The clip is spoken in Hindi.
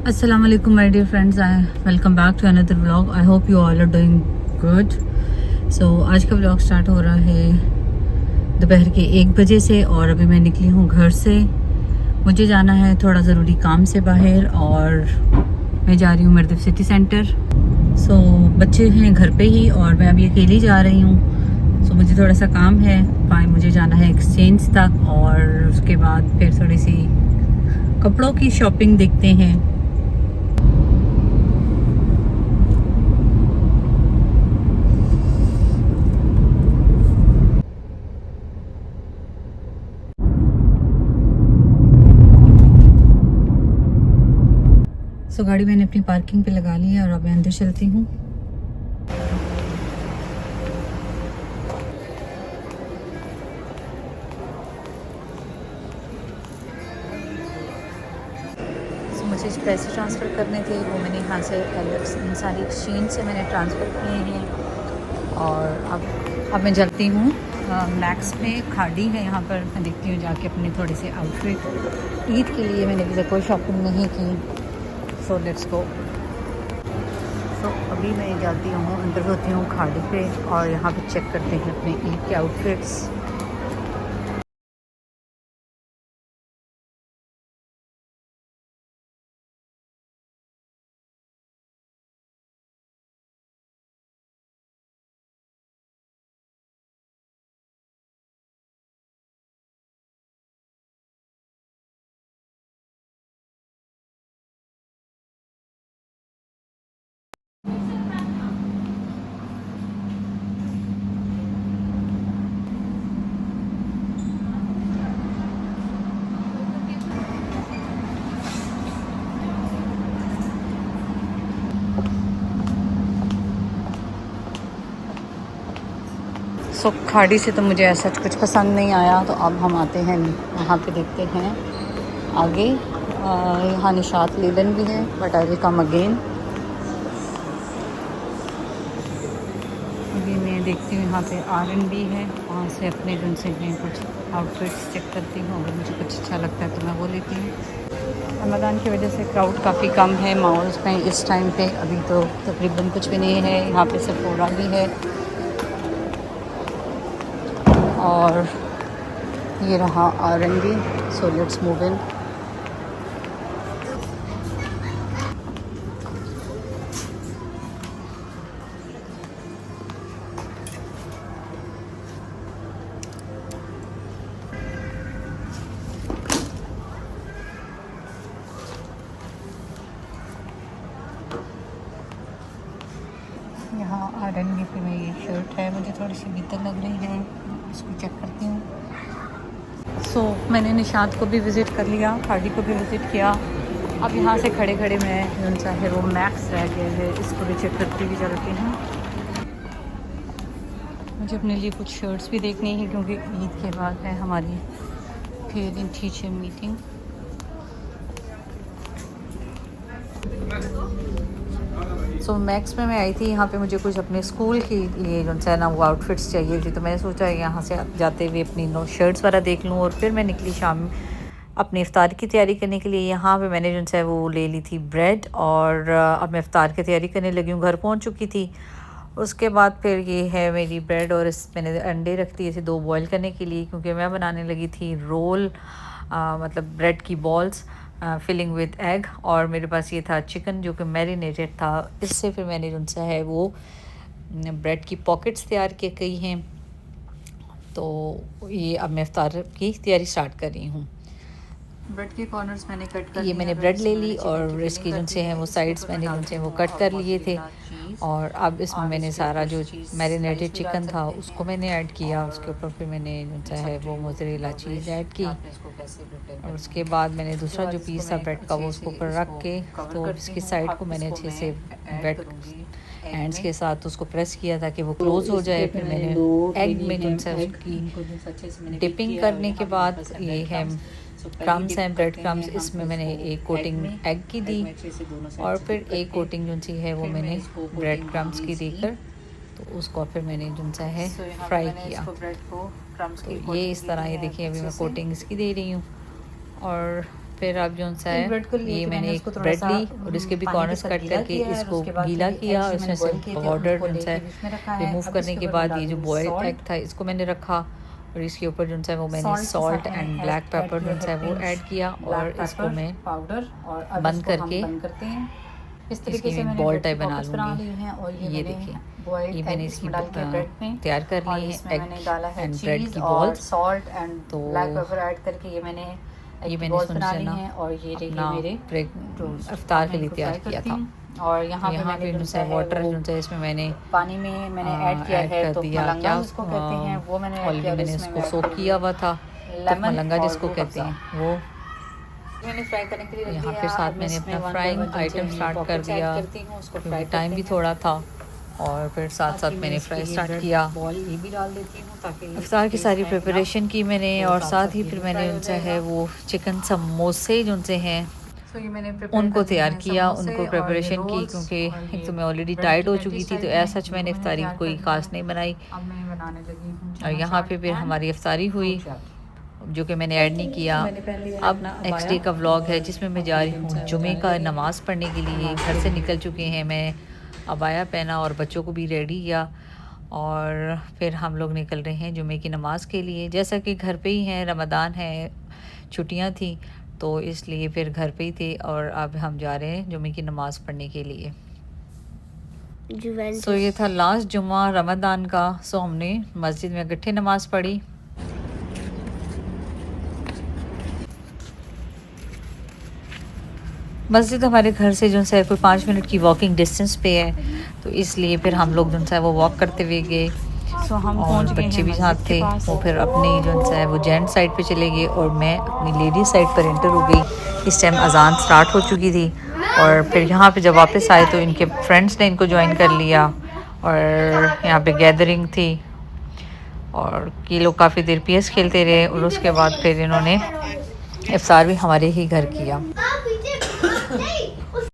Assalamu alaikum my dear friends, welcome back to another vlog. I hope you all are doing good. So आज का vlog स्टार्ट हो रहा है दोपहर के 1 बजे से और अभी मैं निकली हूँ घर से। मुझे जाना है थोड़ा ज़रूरी काम से बाहर और मैं जा रही हूँ मर्दव सिटी सेंटर। सो बच्चे हैं घर पे ही और मैं अभी अकेली जा रही हूँ। सो मुझे थोड़ा सा काम है, मुझे जाना है एक्सचेंज तक और उसके बाद फिर थोड़ी सी कपड़ों की शॉपिंग देखते हैं। तो गाड़ी मैंने अपनी पार्किंग पे लगा ली है और अब मैं अंदर चलती हूँ। तो मुझे पैसे ट्रांसफ़र करने थे, वो मैंने यहाँ से सारी एक्सचेंज से मैंने ट्रांसफ़र किए हैं और अब मैं चलती हूँ मैक्स में। खाड़ी है यहाँ पर, मैं देखती हूँ जाके अपने थोड़े से आउटफिट। ईद के लिए मैंने अभी तक कोई शॉपिंग नहीं की। So let's go. सो अभी मैं जाती हूँ, अंदर होती हूँ खाड़ी पे और यहाँ पे चेक करते हैं अपने ईद के आउटफिट्स। सो खाड़ी से तो मुझे ऐसा कुछ पसंद नहीं आया, तो अब हम आते हैं वहाँ पे देखते हैं आगे। यहाँ निशात लीलन भी है, but I will come again. अभी मैं देखती हूँ यहाँ पे R&B है, वहाँ से अपने उनसे मैं कुछ आउटफिट्स चेक करती हूँ। अगर मुझे कुछ अच्छा लगता है तो मैं वो लेती हूँ। रमज़ान की वजह से क्राउड काफ़ी कम है मॉल्स में इस टाइम पे। अभी तो तकरीबन कुछ भी नहीं है। यहाँ पे सेफोरा भी है और ये रहा R&B। So let's move in. यहाँ R&B पे में ये शर्ट है, मुझे थोड़ी सी भीतर लग रही है, इसको चेक करती हूँ। सो मैंने निशात को भी विज़िट कर लिया, खाड़ी को भी विज़िट किया। अब यहाँ से खड़े खड़े मैं जो चाहे वो मैक्स रह गया है, इसको भी चेक करती हुई चलती हूँ। मुझे अपने लिए कुछ शर्ट्स भी देखनी है क्योंकि ईद के बाद है हमारी पेरेंट टीचर मीटिंग। सो मैक्स में मैं आई थी, यहाँ पे मुझे कुछ अपने स्कूल के लिए जो है ना वो आउटफिट्स चाहिए थी, तो मैंने सोचा यहाँ से जाते हुए अपनी शर्ट्स वगैरह देख लूँ। और फिर मैं निकली शाम अपनी इफ्तार की तैयारी करने के लिए। यहाँ पे मैंने जो है वो ले ली थी ब्रेड और अब मैं इफ्तार की तैयारी करने लगी हूँ। घर पहुँच चुकी थी। उसके बाद फिर ये है मेरी ब्रेड और मैंने अंडे रख दिए थे 2 बॉयल करने के लिए, क्योंकि मैं बनाने लगी थी रोल, मतलब ब्रेड की बॉल्स फिलिंग विद एग। और मेरे पास ये था चिकन जो कि मैरिनेटेड था। इससे फिर मैंने जो सा है वो ब्रेड की पॉकेट्स तैयार की गई हैं। तो ये अब मैं इफ्तार की तैयारी स्टार्ट कर रही हूँ। ब्रेड के कॉर्नर्स मैंने कट कर, ये मैंने ब्रेड ले ली और इसकी जो से हैं वो साइड्स मैंने जो से वो कट कर लिए थे। और अब इसमें मैंने सारा जो मैरिनेटेड चिकन था उसको मैंने ऐड किया। उसके ऊपर फिर मैंने जो है वो मोज़रेला चीज़ ऐड की और उसके बाद मैंने दूसरा जो पीस था ब्रेड का वो उसके ऊपर रख के, तो इसकी साइड को मैंने अच्छे से ब्रेड हैंड्स के साथ उसको प्रेस किया ताकि वो क्लोज़ हो जाए। फिर मैंने एग में जो है उसकी डिपिंग करने के बाद ये है क्रम्स हैं, ब्रेड क्रम्स, इसमें मैंने एक कोटिंग एग की दी और फिर एक कोटिंग जो सी है वो मैंने ब्रेड क्रम्स की देकर तो उसको फिर मैंने जो सा है फ्राई किया। तो ये इस तरह, ये देखिए अभी मैं कोटिंग इसकी दे रही हूँ और फिर आप जो सा है ब्रेड को लिए ये कि मैंने उसको एक थोड़ा ब्रेड सा ली और इसके भी पानी कॉर्नर्स के साथ कट गीला करके किया है, और इसको उसके बाद गीला फिर किया, eggs उसमें मैंने से boil किए थे, पाउडर उनको जो सा लेके बीच में रखा है है। रिमूव अब करने इसके के ऊपर मैं बाद ये जो डालूंगी बॉयल salt। एग था इसको मैंने रखा और इसके ऊपर जो सा है वो मैंने Salt के सॉल्ट साथ मैंने एंड ब्लैक add पेपर किया जो है सा है वो pinch ऐड किया और black इसको pepper मैं powder, और अब बंद इसको हम करके बंद करते हैं। इस तरीके इसकी से मैंने बॉल ब्रेड की टाइप बना पॉकेट्स बना ली लूँगी। हैं, और ये मैंने देखिए बॉइल्ड ये एग मैंने इसमें इसकी डाल के ब्रेड में तैयार कर और ली है इसमें एग मैंने डाला है एंड ब्रेड चीज़ की और बॉल्स। सॉल्ट एंड तो ब्लैक पेपर ऐड करके ये मैंने ये एग की मैंने बॉल्स सुन बना से ली ना हैं, और ये देखिए अपना मेरे ब्रेक टोस्ट। इफ्तार मैं के लिए इनको तैयार फ्राई किया करती था। हूँ। और यहाँ पे मैंने जो जो सा है वाटर वो जो सा इसमें मैंने पानी में मैंने ऐड किया ऐड है कर तो दिया मलंगा क्या जिसको कहते हैं वो मैंने ऐड ऑलरेडी किया, और मैंने इसमें इसको मैं ऐड सोक करूँगी किया हुआ था तो लेमन मलंगा और जिसको रूह कहते अफ़ज़ा। हैं वो मैंने फ्राई करने के लिए रख यहाँ दिया। पे साथ अब मैंने इसमें अपना 1 फ्राइंग बाय 1 आइटम चमचे स्टार्ट कर पॉकेट्स ऐड दिया करती हूँ, उसको क्योंकि फ्राई टाइम भी करते हैं। थोड़ा था और फिर साथ साथ मैंने फ्राई स्टार्ट किया। बॉल ये भी डाल देती हूँ ताकि इफ्तार की सारी प्रिपरेशन की मैंने और साथ ही फिर मैंने फ्राई हो उनसे है जाएगा। वो चिकन समोसे जो उनसे हैं तो ये मैंने prepare उनको कर लिए तैयार हैं किया, समोसे उनको और ये प्रिपरेशन की rolls क्योंकि और एक ये तो मैं ऑलरेडी bread टाइट की हो patties चुकी थी type तो में, ऐसा सच मैंने इनको इफ्तारी तैयार कोई कर खास लिया नहीं है। बनाई। अब मैं बनाने लगी हूँ और चना यहाँ पे चाट फिर and हमारी इफ्तारी हुई fruit चाट। जो कि मैंने ऐड नहीं किया। मैंने पहले अब अपना नेक्स्ट अबाया डे का व्लॉग है और जिसमें मैं अब जा ये रही हूँ जो है जुमे जाने का लगी नमाज़ पढ़ने के लिए। नमाज घर के से लिए। निकल चुके हैं, मैं अबाया पहना और बच्चों को भी रेडी किया और फिर हम लोग निकल रहे हैं जुमे की नमाज़ के लिए। जैसा कि घर पे ही हैं, रमज़ान है, छुट्टियाँ थी तो इसलिए फिर घर पे ही थे और अब हम जा रहे हैं जुमे की नमाज़ पढ़ने के लिए। सो ये था लास्ट जुमा रमज़ान का। सो हमने मस्जिद में इकट्ठे नमाज़ पढ़ी। मस्जिद हमारे घर से जो है कोई 5 मिनट की वॉकिंग डिस्टेंस पे है तो इसलिए फिर हम लोग जो है वो वॉक करते हुए गए। सो हम और पहुंच गए बच्चे हैं भी मस्जिद साथ के थे। पास। वो फिर अपनी जो है वो जेंट्स साइड पे चले गए और मैं अपनी लेडीज साइड पर एंटर हो गई। इस टाइम अजान स्टार्ट हो चुकी थी और फिर यहाँ पे जब वापस आए तो इनके फ्रेंड्स ने इनको ज्वाइन कर लिया और यहाँ पे गैदरिंग थी और ये लोग काफ़ी देर PS खेलते रहे और उसके बाद फिर इन्होंने इफ्तार भी हमारे ही घर किया।